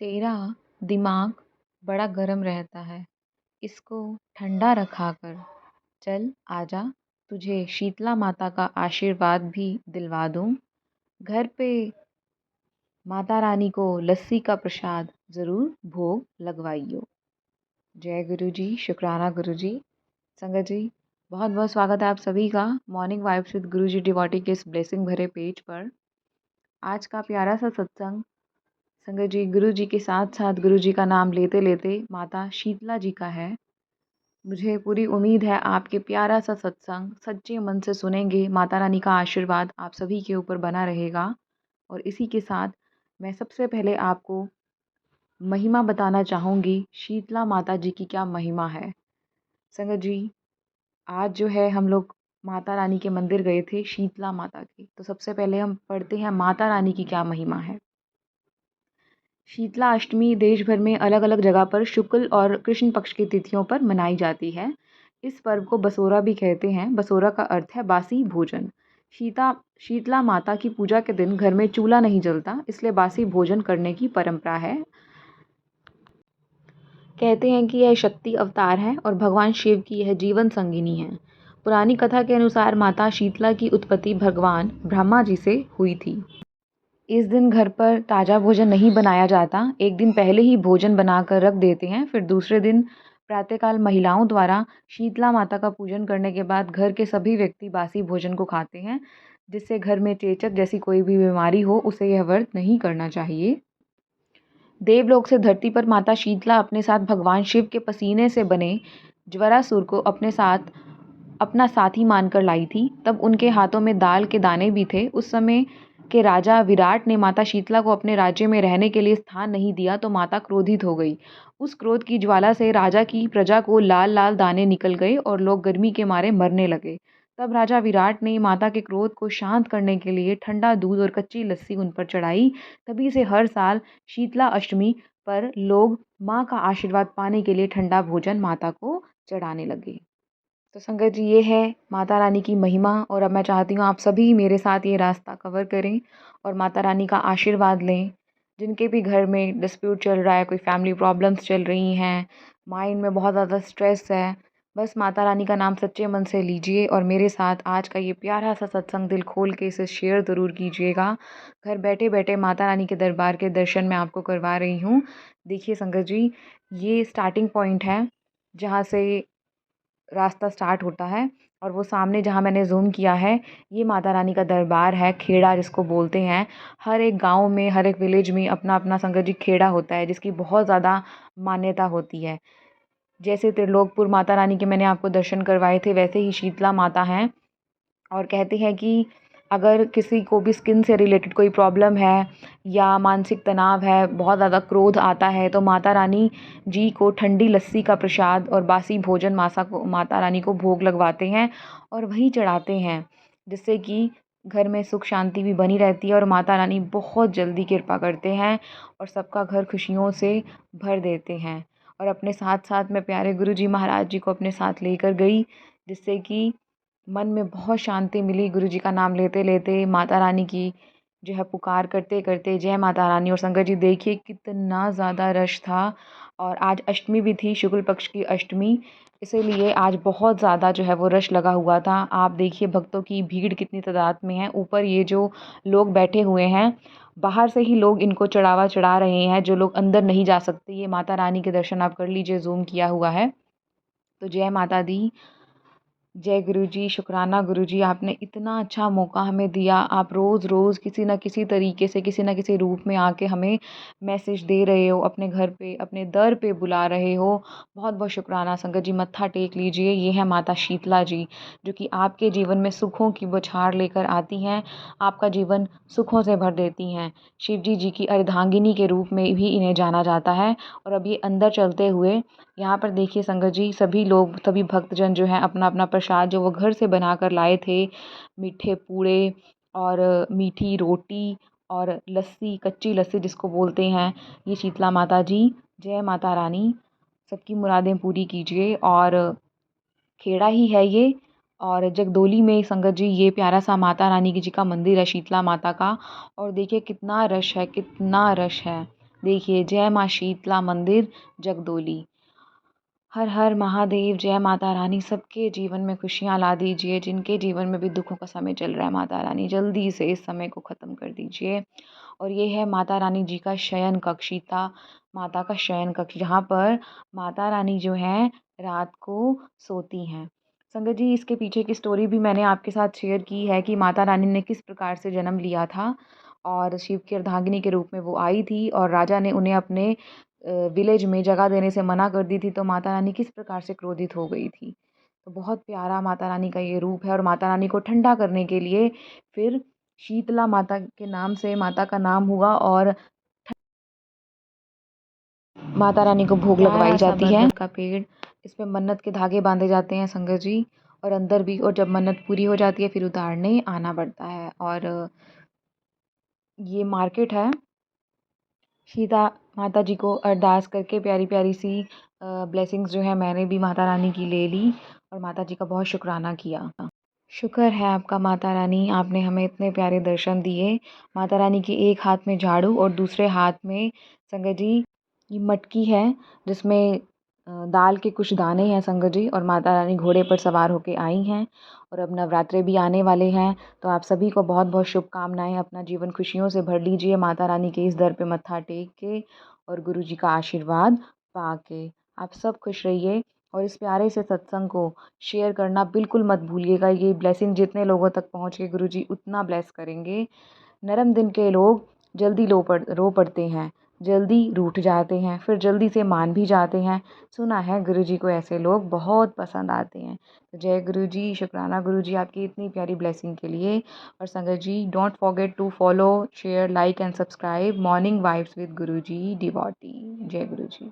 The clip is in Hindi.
तेरा दिमाग बड़ा गर्म रहता है, इसको ठंडा रखा कर। चल आजा, तुझे शीतला माता का आशीर्वाद भी दिलवा दूँ। घर पे माता रानी को लस्सी का प्रसाद ज़रूर भोग लगवाइयो। जय गुरु जी, शुक्राना गुरु जी। संगत जी, बहुत बहुत स्वागत है आप सभी का morning vibes with Guru ji devotee के इस ब्लेसिंग भरे पेज पर। आज का प्यारा सा सत्संग संगत जी, गुरु जी के साथ साथ गुरु जी का नाम लेते लेते माता शीतला जी का है। मुझे पूरी उम्मीद है आपके प्यारा सा सत्संग सच्चे मन से सुनेंगे। माता रानी का आशीर्वाद आप सभी के ऊपर बना रहेगा। और इसी के साथ मैं सबसे पहले आपको महिमा बताना चाहूँगी। शीतला माता जी की क्या महिमा है। संगत जी, आज जो है हम लोग माता रानी के मंदिर गए थे, शीतला माता की। तो सबसे पहले हम पढ़ते हैं माता रानी की क्या महिमा है। शीतला अष्टमी देश भर में अलग अलग जगह पर शुक्ल और कृष्ण पक्ष की तिथियों पर मनाई जाती है। इस पर्व को बसोरा भी कहते हैं। बसोरा का अर्थ है बासी भोजन। शीतला माता की पूजा के दिन घर में चूल्हा नहीं जलता, इसलिए बासी भोजन करने की परंपरा है। कहते हैं कि यह शक्ति अवतार है और भगवान शिव की यह जीवन संगिनी है। पुरानी कथा के अनुसार माता शीतला की उत्पत्ति भगवान ब्रह्मा जी से हुई थी। इस दिन घर पर ताज़ा भोजन नहीं बनाया जाता। एक दिन पहले ही भोजन बनाकर रख देते हैं। फिर दूसरे दिन प्रातःकाल महिलाओं द्वारा शीतला माता का पूजन करने के बाद घर के सभी व्यक्ति बासी भोजन को खाते हैं। जिससे घर में चेचक जैसी कोई भी बीमारी हो, उसे यह व्रत नहीं करना चाहिए। देवलोक से धरती पर माता शीतला अपने साथ भगवान शिव के पसीने से बने ज्वरासुर को अपना साथी मानकर लाई थी। तब उनके हाथों में दाल के दाने भी थे। उस समय के राजा विराट ने माता शीतला को अपने राज्य में रहने के लिए स्थान नहीं दिया तो माता क्रोधित हो गई। उस क्रोध की ज्वाला से राजा की प्रजा को लाल लाल दाने निकल गए और लोग गर्मी के मारे मरने लगे। तब राजा विराट ने माता के क्रोध को शांत करने के लिए ठंडा दूध और कच्ची लस्सी उन पर चढ़ाई। तभी से हर साल शीतला अष्टमी पर लोग माँ का आशीर्वाद पाने के लिए ठंडा भोजन माता को चढ़ाने लगे। तो संगत जी, ये है माता रानी की महिमा। और अब मैं चाहती हूँ आप सभी मेरे साथ ये रास्ता कवर करें और माता रानी का आशीर्वाद लें। जिनके भी घर में डिस्प्यूट चल रहा है, कोई फैमिली प्रॉब्लम्स चल रही हैं, माइंड में बहुत ज़्यादा स्ट्रेस है, बस माता रानी का नाम सच्चे मन से लीजिए और मेरे साथ आज का ये प्यारा सा सत्संग दिल खोल के इसे शेयर ज़रूर कीजिएगा। घर बैठे बैठे माता रानी के दरबार के दर्शन मैं आपको करवा रही हूँ। देखिए संगत जी, ये स्टार्टिंग पॉइंट है जहाँ से रास्ता स्टार्ट होता है। और वो सामने जहाँ मैंने ज़ूम किया है, ये माता रानी का दरबार है, खेड़ा जिसको बोलते हैं। हर एक गांव में, हर एक विलेज में अपना अपना संगत जी खेड़ा होता है, जिसकी बहुत ज़्यादा मान्यता होती है। जैसे त्रिलोकपुर माता रानी के मैंने आपको दर्शन करवाए थे, वैसे ही शीतला माता हैं। और कहते हैं कि अगर किसी को भी स्किन से रिलेटेड कोई प्रॉब्लम है या मानसिक तनाव है, बहुत ज़्यादा क्रोध आता है, तो माता रानी जी को ठंडी लस्सी का प्रसाद और बासी भोजन माता रानी को भोग लगवाते हैं और वही चढ़ाते हैं। जिससे कि घर में सुख शांति भी बनी रहती है और माता रानी बहुत जल्दी कृपा करते हैं और सबका घर खुशियों से भर देते हैं। और अपने साथ साथ मैं प्यारे गुरु जी महाराज जी को अपने साथ लेकर गई, जिससे कि मन में बहुत शांति मिली। गुरु जी का नाम लेते लेते माता रानी की जो है पुकार करते करते, जय माता रानी। और संगत जी देखिए कितना ज़्यादा रश था। और आज अष्टमी भी थी, शुक्ल पक्ष की अष्टमी, इसीलिए आज बहुत ज़्यादा जो है वो रश लगा हुआ था। आप देखिए भक्तों की भीड़ कितनी तादाद में है। ऊपर ये जो लोग बैठे हुए हैं, बाहर से ही लोग इनको चढ़ावा चढ़ा रहे हैं, जो लोग अंदर नहीं जा सकते। ये माता रानी के दर्शन आप कर लीजिए, जूम किया हुआ है। तो जय माता दी, जय गुरु जी, शुक्राना गुरु जी, आपने इतना अच्छा मौका हमें दिया। आप रोज़ रोज़ किसी न किसी तरीके से, किसी न किसी रूप में आके हमें मैसेज दे रहे हो, अपने घर पे, अपने दर पे बुला रहे हो। बहुत बहुत शुक्राना। संगत जी मत्था टेक लीजिए। ये है माता शीतला जी, जो कि आपके जीवन में सुखों की बौछार लेकर आती हैं, आपका जीवन सुखों से भर देती हैं। शिव जी की अर्धांगिनी के रूप में भी इन्हें जाना जाता है। और अब ये अंदर चलते हुए यहाँ पर देखिए संगत जी, सभी लोग, सभी भक्तजन जो हैं अपना अपना प्रसाद जो वो घर से बना कर लाए थे, मीठे पूड़े और मीठी रोटी और लस्सी, कच्ची लस्सी जिसको बोलते हैं, ये शीतला माता जी, जय माता रानी, सबकी मुरादें पूरी कीजिए। और खेड़ा ही है ये। और जगदोली में संगत जी ये प्यारा सा माता रानी की जी का मंदिर है, शीतला माता का। और देखिए कितना रश है, कितना रश है। देखिए, जय माँ शीतला मंदिर जगदोली। हर हर महादेव, जय माता रानी। सबके जीवन में खुशियाँ ला दीजिए, जिनके जीवन में भी दुखों का समय चल रहा है माता रानी जल्दी से इस समय को ख़त्म कर दीजिए। और ये है माता रानी जी का शयन कक्ष, सीता माता का शयन कक्ष, जहाँ पर माता रानी जो हैं रात को सोती हैं। संगत जी, इसके पीछे की स्टोरी भी मैंने आपके साथ शेयर की है कि माता रानी ने किस प्रकार से जन्म लिया था और शिव की अर्धांगिनी के रूप में वो आई थी और राजा ने उन्हें अपने विलेज में जगह देने से मना कर दी थी, तो माता रानी किस प्रकार से क्रोधित हो गई थी। तो बहुत प्यारा माता रानी का ये रूप है और माता रानी को ठंडा करने के लिए फिर शीतला माता के नाम से माता का नाम हुआ और माता रानी को भोग लगवाई जाती है। का पेड़, इस पे मन्नत के धागे बांधे जाते हैं संगत जी, और अंदर भी, और जब मन्नत पूरी हो जाती है फिर उतारने आना पड़ता है। और ये मार्केट है। सीता माता जी को अरदास करके प्यारी प्यारी सी ब्लेसिंग्स जो है मैंने भी माता रानी की ले ली और माता जी का बहुत शुक्राना किया। शुक्र है आपका माता रानी, आपने हमें इतने प्यारे दर्शन दिए। माता रानी के एक हाथ में झाड़ू और दूसरे हाथ में संगत जी ये मटकी है, जिसमें दाल के कुछ दाने हैं संगत जी, और माता रानी घोड़े पर सवार होके आई हैं। और अब नवरात्रे भी आने वाले हैं, तो आप सभी को बहुत बहुत शुभकामनाएं। अपना जीवन खुशियों से भर लीजिए माता रानी के इस दर पे मत्था टेक के और गुरु जी का आशीर्वाद पा के। आप सब खुश रहिए और इस प्यारे से सत्संग को शेयर करना बिल्कुल मत भूलिएगा। ये ब्लेसिंग जितने लोगों तक पहुँच के गुरु जी उतना ब्लेस करेंगे। नरम दिन के लोग जल्दी रो पड़ते हैं, जल्दी रूठ जाते हैं, फिर जल्दी से मान भी जाते हैं। सुना है गुरु जी को ऐसे लोग बहुत पसंद आते हैं। तो जय गुरु जी, शुक्राना गुरु जी आपकी इतनी प्यारी ब्लेसिंग के लिए। और संगत जी, don't forget to follow, share, like and subscribe morning vibes with Guru ji devotee. जय गुरु जी।